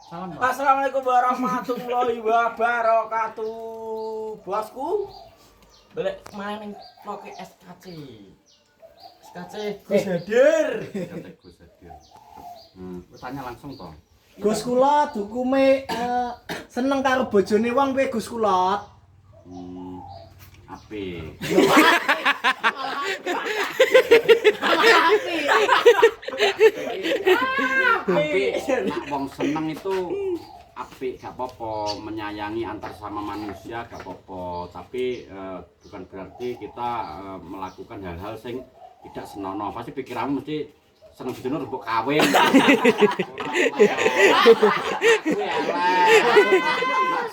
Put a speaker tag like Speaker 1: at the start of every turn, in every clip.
Speaker 1: Salam, Pak.
Speaker 2: Assalamualaikum warahmatullahi wabarakatuh. Bosku. Balik main ning Poke SKC. SKC Gus Hadir.
Speaker 1: Gus Hadir. Tanya langsung toh.
Speaker 3: Gus kula dukume seneng karo bojone wong kowe Gus kula.
Speaker 1: Apik. Apik. Nak wong seneng itu apik, gak apa-apa, menyayangi antar sama manusia gak apa-apa, tapi bukan berarti kita melakukan hal-hal sing tidak senonoh. Pasti pikiranmu mesti seneng bojone rembuk kawin.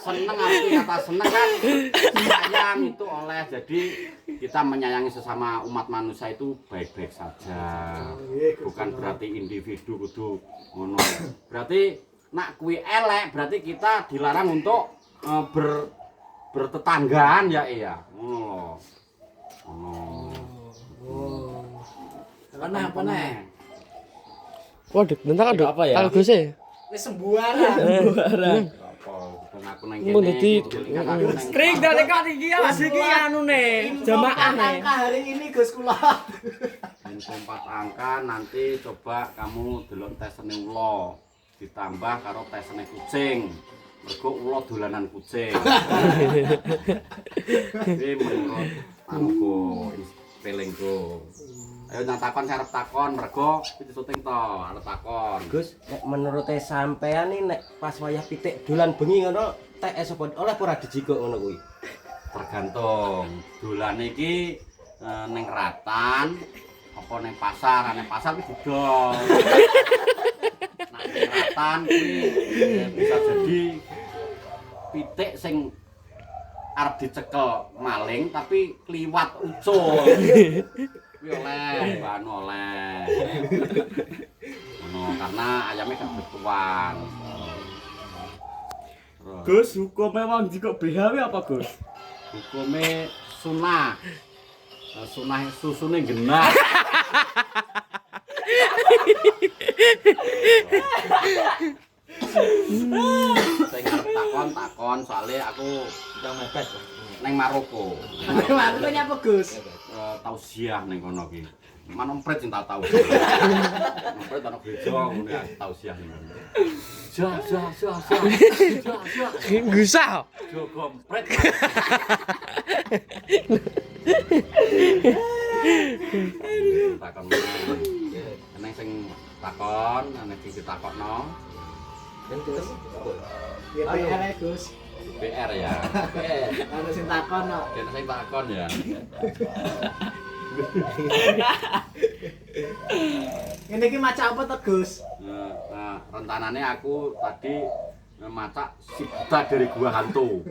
Speaker 1: Seneng arti kata seneng kan sayang itu oleh, jadi kita menyayangi sesama umat manusia itu baik-baik saja, bukan berarti individu kudu ngono. Berarti nak kuwi elek berarti kita dilarang untuk bertetanggaan ya iya ngono loh.
Speaker 3: Apa nih?
Speaker 4: Waduh, bentar ada apa ya? Kalau Gus e.
Speaker 3: Wis sembuaran.
Speaker 1: Apa aku nang
Speaker 4: Mau dadi
Speaker 2: Kring dari kali iki asik iki anune. Jamaah
Speaker 3: angka hari ini Gus kula.
Speaker 1: info 4 angka, nanti coba kamu delok tesene ula ditambah karo tesene kucing. Mergo ula dolanan kucing. Iki menurut aku pelengku. Ayo nang takon arep takon mergo iki syuting to, arep takon.
Speaker 5: Gus, nek menurut sampean iki nek pas wayah pitik dolan bengi ngono TS apa oleh ora dijikok ngono kuwi?
Speaker 1: Tergantung. Dolan iki ning ratan apa ning pasar, ning pasar kuwi didol. Nah, ning ratan kuwi bisa jadi pitik sing arep dicekel maling tapi kliwat ucul. Kuwi oleh, ban oleh. Ono karena ayamnya gak bertuan.
Speaker 2: Gus, hukume wong jikok BH apa Gus?
Speaker 1: Hukume sunah. Sunah susune genah. Saya ngarep takon soalnya aku udah mepet neng Maroko.
Speaker 3: Maroko nyapa Gus?
Speaker 1: Tausiah neng kono ki. Manompret sing tak tau. Manompret ana gereja ngono ya tausiah ning kono. Jah.
Speaker 4: Gusah.
Speaker 1: Jo gompret. Takon. Neng sing takon, neng sing ditakokno.
Speaker 3: Ya PR Gus.
Speaker 1: PR ya.
Speaker 3: Ana sing takon kok.
Speaker 1: Kene sing takon ya.
Speaker 3: Ngene iki maca apa to Gus?
Speaker 1: Nah, rencananya aku tadi masak si buta dari gua hantu.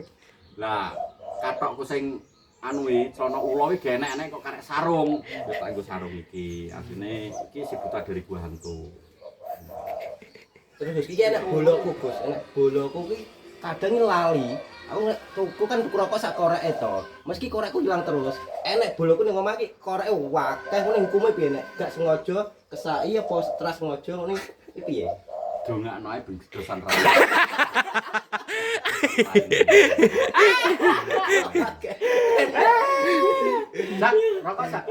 Speaker 1: Lah, katokku sing anu iki celana ula iki genek-enek kok karek sarung. Wis tak nggo sarung iki. Asline iki si buta dari gua hantu.
Speaker 5: Terus iki enek boloku Gus, enek boloku ki kadang lali. Aku nek tuku kan tuku rokok sak koreke to. Meski korekku ilang terus, enek boloku ning omah ki koreke akeh ngene hukume piye nek gak sengaja kesaki apa stres sengaja ngene iki piye?
Speaker 1: Dongakno ae ben dosan ra. Sak, rokok sak.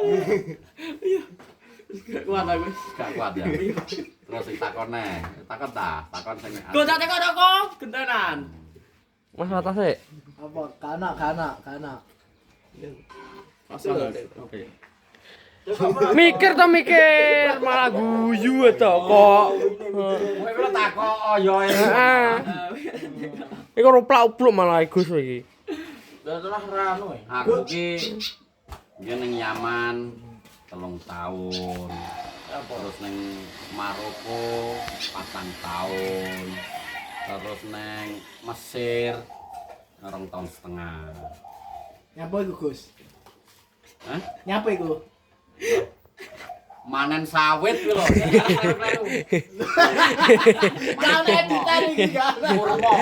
Speaker 2: Gak kuat aku.
Speaker 1: Gak kuat ya. Terus sing takon ta, takon sing
Speaker 2: Gus tak tekon kok gentenan.
Speaker 4: Mas atas e.
Speaker 3: Apa kana.
Speaker 2: Oke.
Speaker 4: Mikir malah guyu to kok.
Speaker 1: kowe kok takok ya.
Speaker 4: Heeh. Iku ruplak-upluk malah Gus iki.
Speaker 2: Lah ranu e.
Speaker 1: Aku ki biyen ning Yaman 3 tahun. Terus ning Maroko 4 tahun. Terus ning Mesir 2,5 tahun.
Speaker 3: Nyapa iku Gus?
Speaker 1: Hah?
Speaker 3: Nyapa iku?
Speaker 1: Manen sawit kuwi lho.
Speaker 3: Kan editan iki kan.
Speaker 1: Kurma.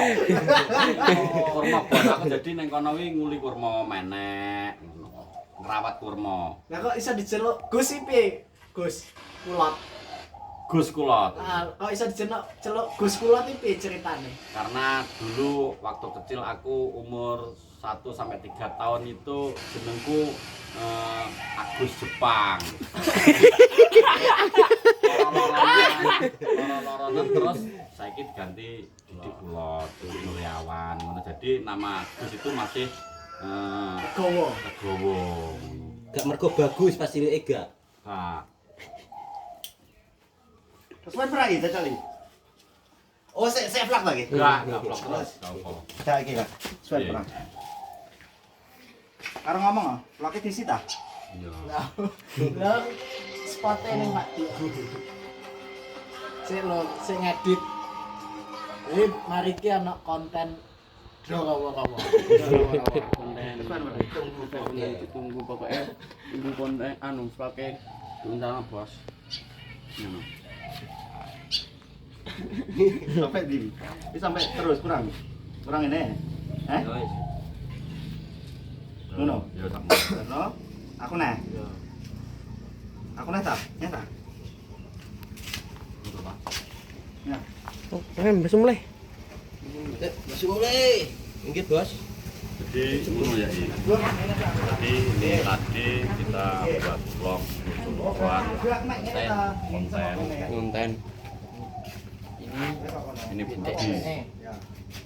Speaker 1: Kurma buat aku jadi ning kono kuwi nguli kurma menek. Ngrawat kurma.
Speaker 3: Lah kok iso diceluk Gus iki piye? Gus, kulot.
Speaker 1: Gus Kulot.
Speaker 3: Kok iso celuk Gus Kulot iki piye ceritane?
Speaker 1: Karena dulu waktu kecil aku umur 1 sampai 3 tahun itu jenengku Agus Jepang. Loro-loronan terus saiki diganti Didi Kulot, Didi Mulyawan. Jadi nama Agus itu masih Tegowo.
Speaker 5: Gak mergo bagus pas cilike gak.
Speaker 1: Nah,
Speaker 3: Terus main perang itu kali. Oh, saya vlog lagi.
Speaker 1: enggak vlog terus.
Speaker 3: Saya iki Kak. Suwe
Speaker 1: Iya.
Speaker 3: perang. Karo ngomong ah, vlognya disita.
Speaker 1: Iya.
Speaker 3: Lah spotnya ning Pak. Sing ngedit. Jadi mari ki ana konten kawo-kawo.
Speaker 2: Tunggu pokoknya tunggu konten anu pakai sama bos.
Speaker 3: Sampai di. Ini sampai terus kurang. Kurang ini. Ngono.
Speaker 1: Ya tak.
Speaker 3: No. Aku nah. Aku nah ta? Ya ta? Ya.
Speaker 4: Bisa mulai.
Speaker 5: Masih mulai. Inggih, Bos.
Speaker 1: Jadi ngono ya ini. Jadi ini tadi kita buat vlog buat
Speaker 2: Konten.
Speaker 1: ini Budi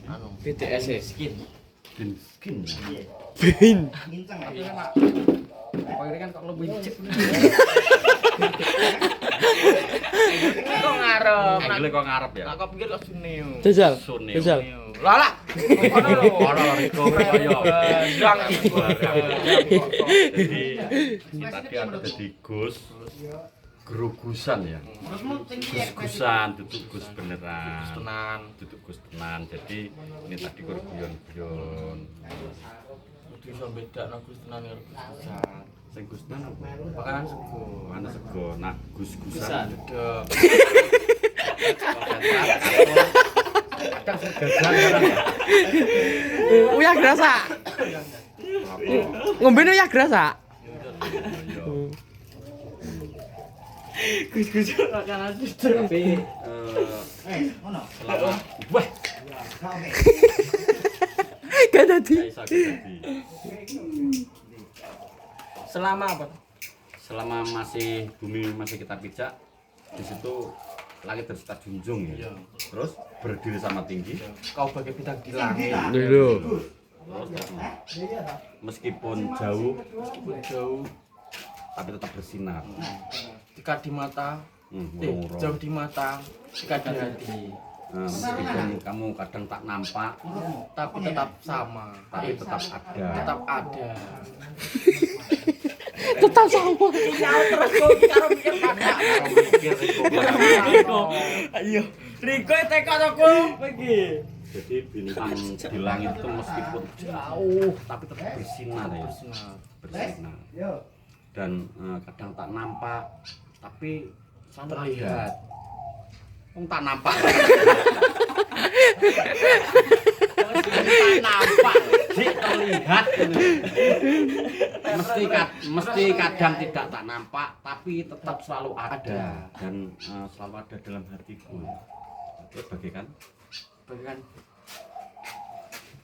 Speaker 2: Anu BTS skin.
Speaker 1: skin ya.
Speaker 4: Bin.
Speaker 3: Nginceng ya.
Speaker 2: Oh ini kan kok lebih cek. Kok ngarep?
Speaker 1: Angle kok ngarep ya.
Speaker 2: Aku pikir lo suneo.
Speaker 4: Jajal.
Speaker 1: Suneo.
Speaker 4: Jajal.
Speaker 2: Lala.
Speaker 1: Ora Riko kaya.
Speaker 2: Yang
Speaker 1: Jadi ini tadi ada jadi Gus Grugusan ya. Gus-gusan, duduk Gus beneran.
Speaker 2: tenan.
Speaker 1: Duduk Gus tenan. Jadi ini tadi kur guyon-guyon.
Speaker 2: Kudu iso bedakno Gus tenan karo Gusan.
Speaker 1: Sing Gus tenan apa?
Speaker 2: Makanan sego.
Speaker 1: Mana sego, nak Gus-gusan.
Speaker 2: Dedek.
Speaker 1: Kadang segagan kan.
Speaker 4: Uya grasa. Ngombene uya grasa.
Speaker 2: Gus makanan sego.
Speaker 1: Tapi
Speaker 3: Ngono.
Speaker 1: selama wah
Speaker 3: Oke.
Speaker 4: Gak dadi.
Speaker 1: bisa jadi.
Speaker 2: Selama apa?
Speaker 1: Selama masih bumi masih kita pijak, di situ langit terus kita junjung ya. Terus berdiri sama tinggi.
Speaker 2: Kau bagai bintang di langit.
Speaker 4: Dulu.
Speaker 1: Terus meskipun jauh
Speaker 2: Jauh
Speaker 1: tapi tetap bersinar.
Speaker 2: dekat di mata,
Speaker 1: Murung-murung.
Speaker 2: jauh di mata, dekat di hati.
Speaker 1: Meskipun kamu kadang tak nampak,
Speaker 2: Tapi tetap sama.
Speaker 1: tapi tetap ada.
Speaker 2: Tetap ada.
Speaker 4: Tetap sama.
Speaker 2: Nyau terus kok karo mikir pada.
Speaker 1: Mikir Riko.
Speaker 2: Ayo, Riko tekad aku iki.
Speaker 1: Jadi bintang di langit itu meskipun jauh tapi tetap bersinar ya. Bersinar. Dan kadang tak nampak tapi
Speaker 2: Terlihat.
Speaker 1: Wong tak nampak. Tak nampak, sik terlihat. Mesti kadang tidak tak nampak tapi tetap selalu ada dan selalu ada dalam hatiku. Oke, bagaikan
Speaker 2: Bagikan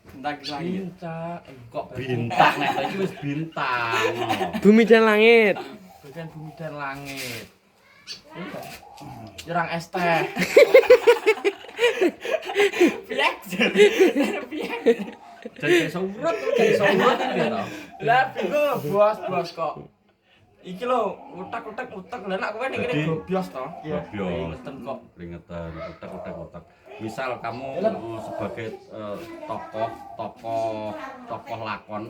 Speaker 2: bintang di langit. Bintang.
Speaker 1: kok bintang nek iki wis bintang.
Speaker 4: Bumi dan langit.
Speaker 2: Bagian bumi dan langit. Jerang es teh. Piak. Piak.
Speaker 1: Jadi kayak surut ini ya.
Speaker 2: Lah bingung lho bos kok. Iki lho utak lah nek kowe ning kene
Speaker 1: Jadi,
Speaker 2: gobios to.
Speaker 1: Gobios.
Speaker 2: Ngeten kok.
Speaker 1: Peringatan utak. Misal kamu sebagai tokoh lakon,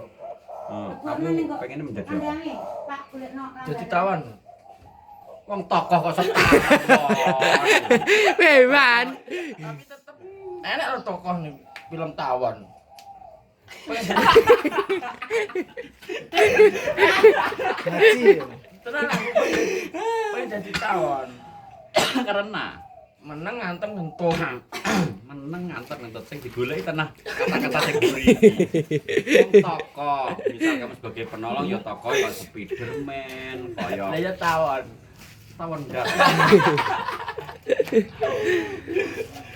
Speaker 1: kamu pengen menjadi apa?
Speaker 2: Jadi tawan.
Speaker 1: Wong tokoh kok setara.
Speaker 4: Wewan.
Speaker 2: Tapi tetep enak lho tokoh nih film tawan.
Speaker 3: Ngaji.
Speaker 2: Tenan aku pengen jadi tawan.
Speaker 1: Karena
Speaker 2: Meneng ngantem ngentung.
Speaker 1: meneng nganter sing digoleki tenah kata-kata sing buri. Wong tokoh, misal kamu sebagai penolong ya tokoh kayak Spiderman,
Speaker 2: Lah
Speaker 1: kaya
Speaker 2: ya tawan.
Speaker 1: tawon ndak.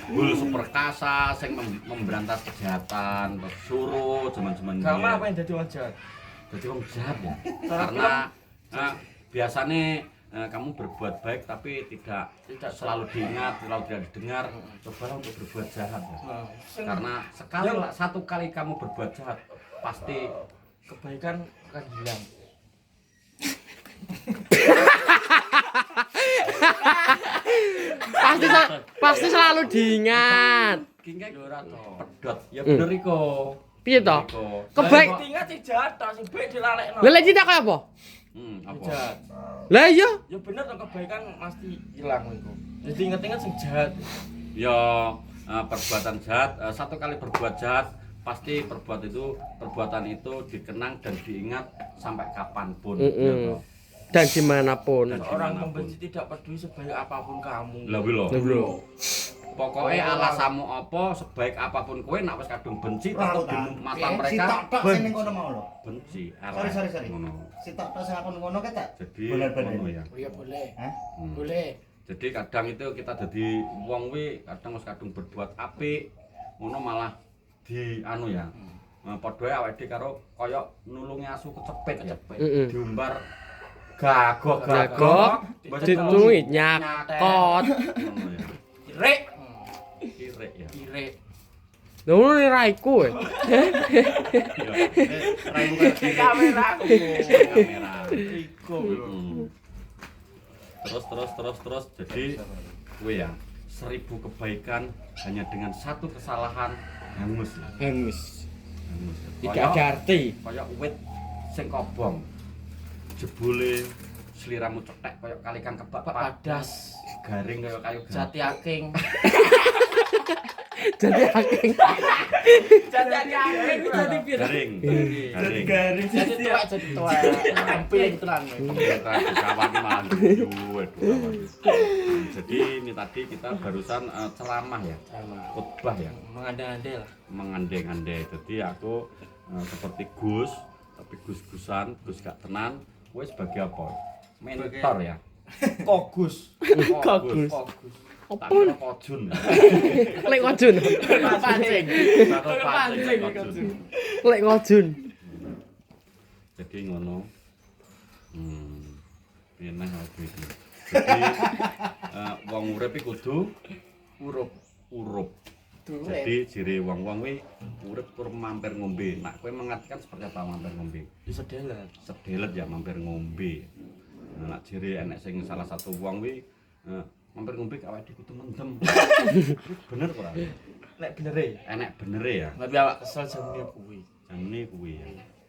Speaker 1: Gul superkasa sing memberantas kejahatan, suruh zaman-zaman
Speaker 2: Kamu apa yang jadi wong jahat?
Speaker 1: jadi wong jahat ya. Karena biasanya kamu berbuat baik tapi tidak selalu diingat, selalu tidak didengar. Cobalah untuk berbuat jahat ya. Karena satu kali kamu berbuat jahat pasti
Speaker 2: Kebaikan akan hilang.
Speaker 4: Pasti selalu diingat.
Speaker 1: Kingkek pedot. Ya bener iko.
Speaker 4: Piye to?
Speaker 2: Kebaik
Speaker 4: Kebaik.
Speaker 2: ingat sing jahat ta sing baik dilalekno.
Speaker 4: Lha kita kaya apa?
Speaker 1: Apa?
Speaker 2: Jahat.
Speaker 4: Lah iya.
Speaker 2: Ya bener to kebaikan pasti hilang iku. Jadi inget-inget sing jahat.
Speaker 1: Ya perbuatan jahat, satu kali berbuat jahat pasti perbuatan itu dikenang dan diingat sampai kapanpun. Ya toh.
Speaker 4: Dan dimanapun.
Speaker 1: Dan
Speaker 2: Orang
Speaker 1: dimanapun.
Speaker 2: membenci tidak peduli sebaik apapun kamu.
Speaker 1: Lah lho.
Speaker 4: Lho.
Speaker 1: Pokoknya alasanmu apa, sebaik apapun kowe nak wis kadung benci tetep di mata
Speaker 3: Si
Speaker 1: mereka
Speaker 3: tok sing ning kono mau lho.
Speaker 1: benci.
Speaker 3: Sorry.
Speaker 1: Ngono.
Speaker 3: Si tok sing aku ning kono ketek.
Speaker 1: Jadi
Speaker 3: Bener-bener.
Speaker 1: ngono ya.
Speaker 2: Oh iya boleh.
Speaker 3: Hah?
Speaker 2: Boleh.
Speaker 1: Jadi kadang itu kita jadi wong wi kadang wis kadung berbuat apik, ngono malah di anu ya. Padha awake dhewe karo kaya nulungi asu kecepet ya. Diumbar gagok
Speaker 4: Ditunggu nyakot.
Speaker 1: Ngono ya.
Speaker 2: Irek.
Speaker 1: Kirek ya.
Speaker 2: Irek.
Speaker 4: Lha ngono raiku.
Speaker 1: Ya. Rayu
Speaker 2: Kamera.
Speaker 1: kamera.
Speaker 2: Iko.
Speaker 1: Terus jadi gue ya 1000 kebaikan hanya dengan satu kesalahan hangus ya.
Speaker 4: Hangus.
Speaker 1: Hangus ya.
Speaker 4: Tidak ada arti.
Speaker 1: Kayak wit sing kobong jebule sliramu cetek kayak kalikan kebak
Speaker 2: Padas.
Speaker 1: garing kayak kayu
Speaker 2: Jati aking.
Speaker 4: Jadi aking.
Speaker 2: Jati aking jadi pira?
Speaker 1: garing
Speaker 2: Jadi tua jadi tua. Ampiling tenan.
Speaker 1: kawan malah duit. Jadi ini tadi kita barusan ceramah ya, khutbah ya,
Speaker 2: Mengandai-andai lah.
Speaker 1: mengandai-andai. Jadi aku seperti Gus, tapi Gus-Gusan, Gus gak tenan. Kowe sebagai apa? Mentor ya.
Speaker 2: Kogus.
Speaker 4: Kogus.
Speaker 2: Kogus.
Speaker 1: Tak kira kojun.
Speaker 4: Lek ngojun.
Speaker 2: Pancing.
Speaker 1: Bakal pancing kojun.
Speaker 4: Lek ngojun.
Speaker 1: Jadi ngono. Enak aku iki. Jadi wong urip iki kudu urup. Jadi jere wong-wong kuwi urip tur mampir ngombe. Nak kowe mengartikan seperti apa mampir ngombe?
Speaker 2: Bisa delet.
Speaker 1: Sedelet ya mampir ngombe. Nak jere enek sing salah satu wong kuwi mampir ngombe awake dhewe kudu mendem. Bener ora?
Speaker 2: Nek benere.
Speaker 1: Enek benere ya.
Speaker 2: Tapi awak kesel jamne kuwi.
Speaker 1: Jamne kuwi ya.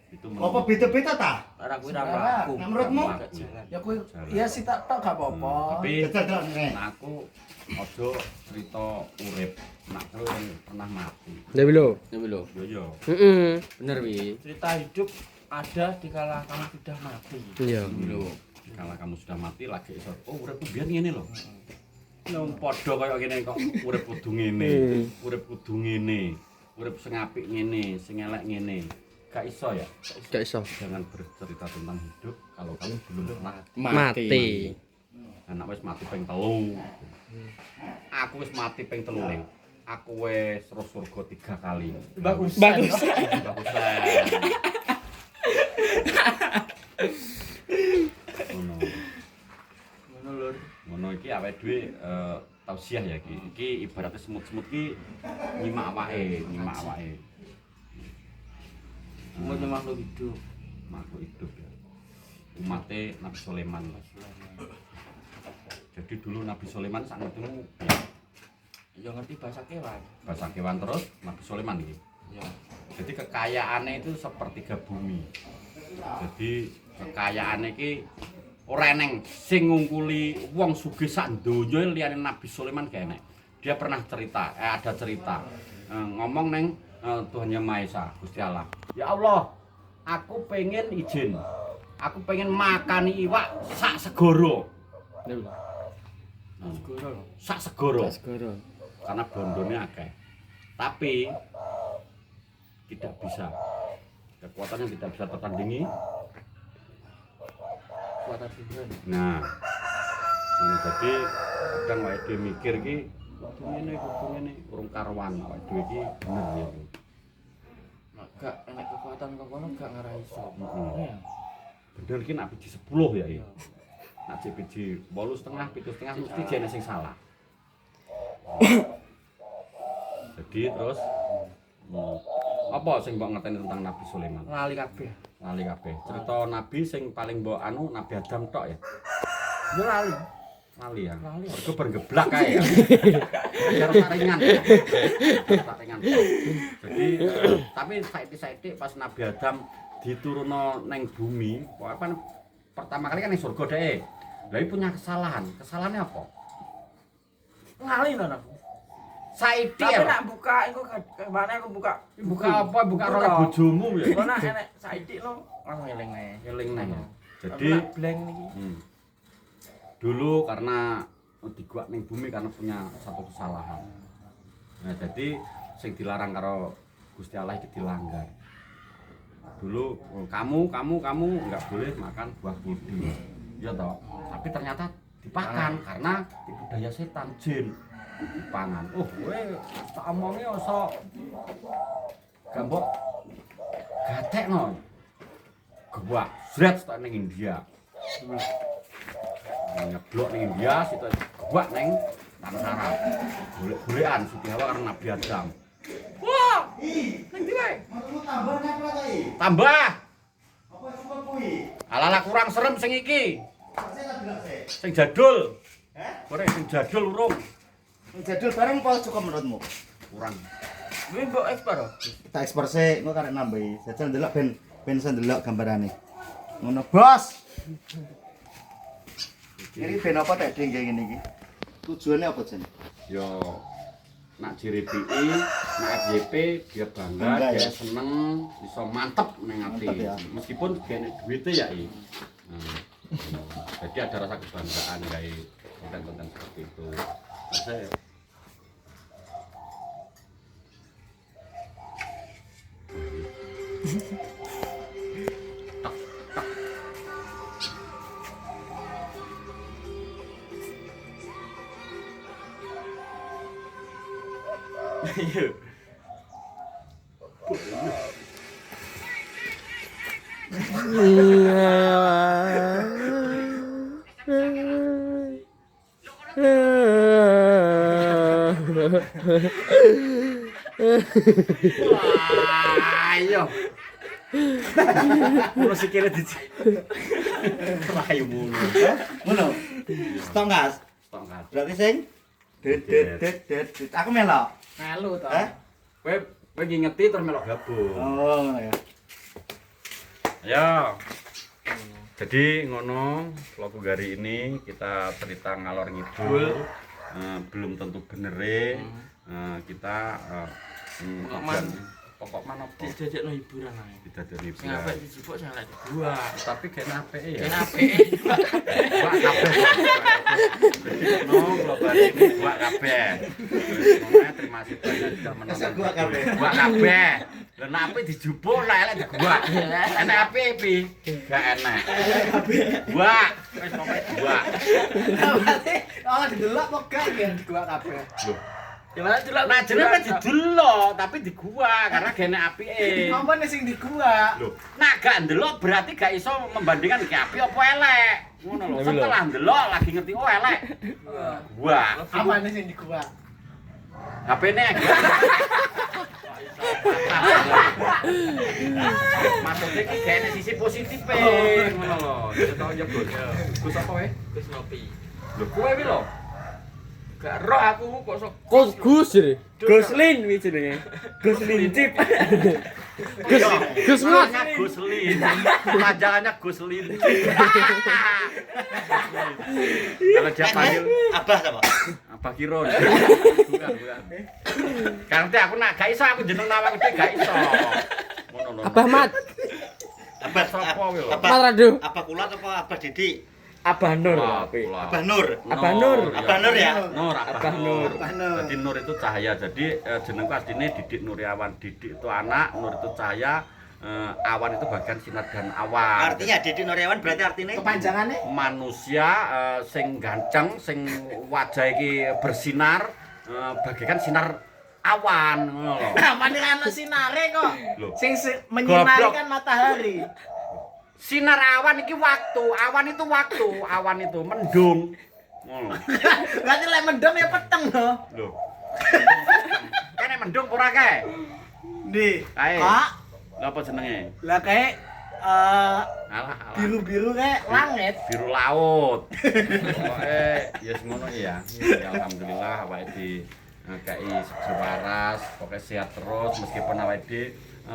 Speaker 1: Itu
Speaker 3: Apa beda-beda ta?
Speaker 2: Ora kuwi ra mlaku.
Speaker 3: Nah, menurutmu?
Speaker 2: Gak jalan.
Speaker 3: Ya kowe ya si tok gak apa-apa.
Speaker 1: Tapi
Speaker 3: Jajal nek.
Speaker 1: nah, aku ojo cerita urip. Nak kowe pernah mati.
Speaker 4: Lah lho.
Speaker 1: Yo yo.
Speaker 4: Heeh.
Speaker 2: Bener wi. Cerita hidup ada di kala kamu sudah mati.
Speaker 4: Iya.
Speaker 1: Kalau kamu sudah mati lagi iso. Oh, uripku biyen ngene lho. Nang padha kaya ngene kok urip kudu ngene. Urip kudu ngene. Urip sing apik ngene, sing elek ngene. Gak iso ya.
Speaker 4: Gak iso.
Speaker 1: Jangan bercerita tentang hidup kalau kamu belum pernah
Speaker 4: Mati.
Speaker 1: anak wis mati ping 3. Aku wis mati ping 3 ning. Aku wis roh surga 3 kali.
Speaker 2: Bagus.
Speaker 4: Bagus.
Speaker 1: Bagusan. Ngono.
Speaker 2: Ngono lur.
Speaker 1: Ngono iki awake dhewe tausiah ya iki. Iki ibaratnya semut-semut ki nyimak awake.
Speaker 2: Umumnya makhluk hidup.
Speaker 1: Makhluk hidup ya. Umatnya Nabi Sulaiman. Jadi dulu Nabi Sulaiman sak ngertimu ya
Speaker 2: Ya ngerti bahasa kewan.
Speaker 1: bahasa kewan terus Nabi Sulaiman iki.
Speaker 2: Ya.
Speaker 1: Jadi kekayaannya itu sepertiga bumi. Jadi kekayaannya iki ora eneng sing ngungkuli wong sugih sak donya liyane Nabi Sulaiman gak enek. Dia pernah cerita, ada cerita ngomong neng Tuhan Yang Maha Esa, Gusti Allah. Ya Allah, aku pengen izin. Aku pengen makani iwak sak segoro. Sak segoro. Karena bondone akeh. Tapi tidak bisa. Kekuatan yang tidak bisa tertandingi.
Speaker 2: Kuatan Tuhan.
Speaker 1: Nah, jadi kadang awake dhewe mikir iki kudu ngene urung karuan awake dhewe iki bener ya.
Speaker 2: Gak enek kekuatan kok kono gak ngarai iso.
Speaker 1: Bener iki nak biji 10 ya iki. Nak biji 8,5, 7,5 mesti jene sing salah. Jadi terus apa sing mbok ngerteni tentang Nabi Sulaiman?
Speaker 2: Lali kabeh.
Speaker 1: Lali kabeh. Cerita Nabi sing paling mbok anu Nabi Adam tok ya.
Speaker 2: Yo lali.
Speaker 1: Lali ya.
Speaker 2: Lali.
Speaker 1: Mergo bergeblak kae ya. Biar taringan. Taringan. Jadi tapi saiki pas Nabi Adam diturunno neng bumi, apa pertama kali kan ning surga dhek. Lah punya kesalahan. Kesalahannya apa?
Speaker 2: Lali lho aku.
Speaker 1: Saiki
Speaker 2: Tapi
Speaker 1: ya.
Speaker 2: nak buka iku kemana aku buka
Speaker 1: Buka apa? Buka rola bojomu ya.
Speaker 2: Kok nak enek saiki lo langsung eling ae.
Speaker 1: Eling neng.
Speaker 2: Tapi
Speaker 1: Jadi
Speaker 2: nak blank niki.
Speaker 1: dulu karena diguak ning bumi karena punya satu kesalahan. Nah, jadi sing dilarang karo Gusti Allah iki dilanggar. Dulu kamu enggak boleh makan buah budi. Ya toh. Tapi ternyata dipakan karena tipu daya setan jin. Dipangan. Oh, kowe tak omongi iso gambok gatekno. Gua zret tok ning India. Nyeblok ning India situ gua ning tanah Arab. Golek-golekan Siti Hawa karo Nabi Adam. Wah! Ning ndi wae?
Speaker 3: Tambah napa kae?
Speaker 1: Tambah.
Speaker 3: Apa cukup kuwi?
Speaker 1: Ala kurang serem sing iki.
Speaker 3: Saya tak bilang saya.
Speaker 1: Sing jadul.
Speaker 3: Heh?
Speaker 1: Ora sing jadul urung.
Speaker 3: Jadul bareng apa cukup menurutmu?
Speaker 1: Kurang.
Speaker 2: Kuwi mbok ekspor.
Speaker 3: Tak ekspor sih, engko karek nambahi. Jajal ndelok ben iso ndelok gambarane. Ngono, Bos. Iki ben apa tak ding ngene iki? Tujuannya apa, Jen?
Speaker 1: Yo nak JRPI, nak FYP dia bangga,
Speaker 3: Bangga,
Speaker 1: dia
Speaker 3: ya?
Speaker 1: seneng, bisa mantep ning ati.
Speaker 3: Mantep, ya?
Speaker 1: Meskipun gene duite ya iki. Jadi ada rasa kebanggaan dari konten-konten seperti itu. Saya
Speaker 2: Iya.
Speaker 1: ayo. Kulo sikile di. Rayu mulu.
Speaker 3: Ngono. Setengah.
Speaker 1: Setengah.
Speaker 3: Berarti sing det. Aku melok.
Speaker 2: Melu to.
Speaker 3: Hah?
Speaker 1: Kowe ngingeti terus melok gabung.
Speaker 3: Oh, ngono ya.
Speaker 1: Ya. Jadi ngono, vlog hari ini kita cerita ngalor ngidul. Belum tentu benere. Kita pokok mana kok
Speaker 2: Dijajekno hiburan ae.
Speaker 1: tidak dari
Speaker 2: Sing apik dijupuk sing elek gua.
Speaker 1: tapi kayaknya apik ya.
Speaker 2: Kene apik.
Speaker 1: Buat kabeh. No, vlog hari ini buat kabeh. Semoga terima kasih banyak sudah menonton.
Speaker 3: Buat kabeh.
Speaker 1: Buat kabeh. Lah nek apik dijupuk lah elek digua. Enak apik pi? Gak enak. Buat wis pokoke buat.
Speaker 3: Berarti oh didelok kok gak ya gua kabeh.
Speaker 1: Loh,
Speaker 2: Gimana delok?
Speaker 1: nah jenenge didelok tapi di gua karena gene apike.
Speaker 3: Apa nih sing di gua?
Speaker 1: Loh, nak gak ndelok berarti gak iso membandingkan iki apik apa elek. Ngono lho. Setelah ndelok lagi ngerti oh elek. Gua.
Speaker 3: Apa nih sing di gua?
Speaker 1: HP-ne maksudnya iki gene sisi positif ngono lho. Kita tau nyebut. Gus apa wae?
Speaker 2: Gus Nopi.
Speaker 1: Lho kowe iki lho.
Speaker 2: Gak roh aku kok sok
Speaker 4: Gus jadi. Guslin wi jenenge. Guslin Cip. Gus Mas.
Speaker 1: Guslin. Panjangannya Guslin. Kalau dia panggil
Speaker 3: Abah apa?
Speaker 1: apa Kiron? Bukan. Karena aku nak gak iso aku jeneng nama gede gak iso. Ngono lho.
Speaker 4: Abah Mat.
Speaker 3: Abah
Speaker 1: Sapa kuwi lho?
Speaker 4: Mat Rado.
Speaker 3: Apa kulat apa Abah Didik?
Speaker 4: Abah Nur.
Speaker 3: Abah Nur.
Speaker 4: Abah Nur.
Speaker 3: Abah Nur ya?
Speaker 1: Nur,
Speaker 4: Abah Nur.
Speaker 3: Abah Nur.
Speaker 1: Jadi Nur itu cahaya. Jadi jenengku asline Didik Nuriawan. Didik itu anak, Nur itu cahaya, awan itu bagian sinar dan awan.
Speaker 3: Artinya Didi Nuryawan berarti artinya
Speaker 2: Kepanjangannya
Speaker 1: Manusia sing ganteng, sing wajah iki bersinar bagaikan sinar awan ngono lho.
Speaker 2: namanya kan sinare kok.
Speaker 1: Loh.
Speaker 2: Sing menyinari
Speaker 1: Goblok.
Speaker 2: kan matahari.
Speaker 1: Sinar awan iki waktu, awan itu waktu, awan itu mendung. Ngono.
Speaker 2: Berarti lek mendung ya peteng loh.
Speaker 1: Lho. Kene mendung ora kae.
Speaker 2: Ndi?
Speaker 1: Kae.
Speaker 2: Kak,
Speaker 1: Lha apa jenenge?
Speaker 2: lah kayak
Speaker 1: Alah.
Speaker 2: biru-biru kayak langit.
Speaker 1: Biru laut. Pokoke ya ngono ya. Ya alhamdulillah awake di KI seger waras, pokoknya sehat terus meskipun awake di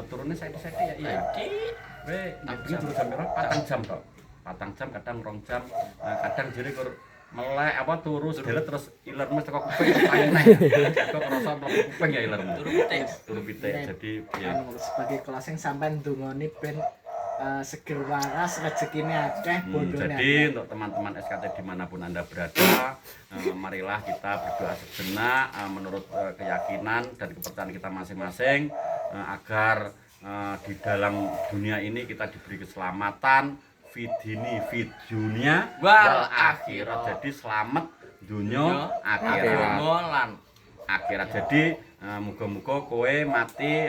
Speaker 1: turunnya saiki-saiki ya iya. Weh, tapi turun jam berapa? 4 jam tok. 4 jam kadang 2 jam. Kadang jere kur melek apa turu sedelet terus ilermu teko kuping paling. Kok krasa mlebu kuping ya ilermu. Turu pitik. Jadi ya
Speaker 2: Anu, sebagai kelas yang sampean ndongoni ben seger waras rezekine akeh bodone.
Speaker 1: Jadi untuk teman-teman SKT dimanapun Anda berada, marilah kita berdoa sejenak menurut keyakinan dan kepercayaan kita masing-masing agar di dalam dunia ini kita diberi keselamatan fidini fid dunia wal akhirat. Jadi selamat dunia akhirat. Jadi muga-muga kowe mati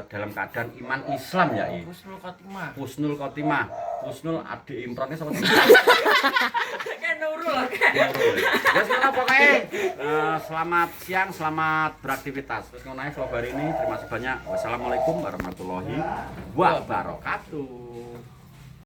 Speaker 1: dalam keadaan iman Islam ya.
Speaker 2: Husnul Khotimah.
Speaker 1: Husnul Khotimah. Husnul adik impronnya sama
Speaker 2: Kayak Nurul lah.
Speaker 1: Ya sekarang pokoknya selamat siang, selamat beraktivitas. Terus ngono ae vlog hari ini. Terima kasih banyak. Wassalamualaikum warahmatullahi wabarakatuh.